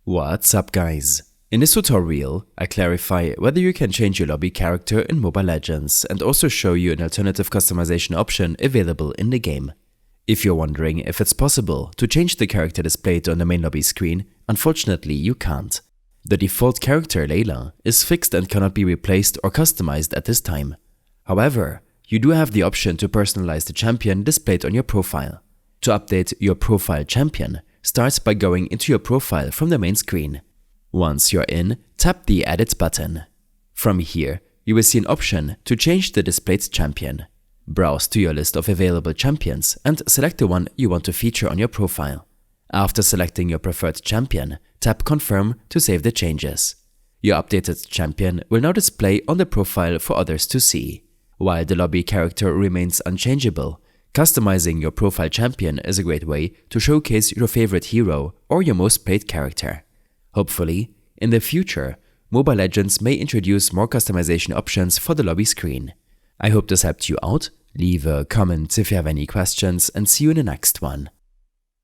What's up, guys? In this tutorial, I clarify whether you can change your lobby character in Mobile Legends and also show you an alternative customization option available in the game. If you're wondering if it's possible to change the character displayed on the main lobby screen, unfortunately you can't. The default character, Layla, is fixed and cannot be replaced or customized at this time. However, you do have the option to personalize the champion displayed on your profile. To update your profile champion, start by going into your profile from the main screen. Once you're in, tap the Edit button. From here, you will see an option to change the displayed champion. Browse to your list of available champions and select the one you want to feature on your profile. After selecting your preferred champion, tap Confirm to save the changes. Your updated champion will now display on the profile for others to see. While the lobby character remains unchangeable, customizing your profile champion is a great way to showcase your favorite hero or your most played character. Hopefully, in the future, Mobile Legends may introduce more customization options for the lobby screen. I hope this helped you out. Leave a comment if you have any questions and see you in the next one.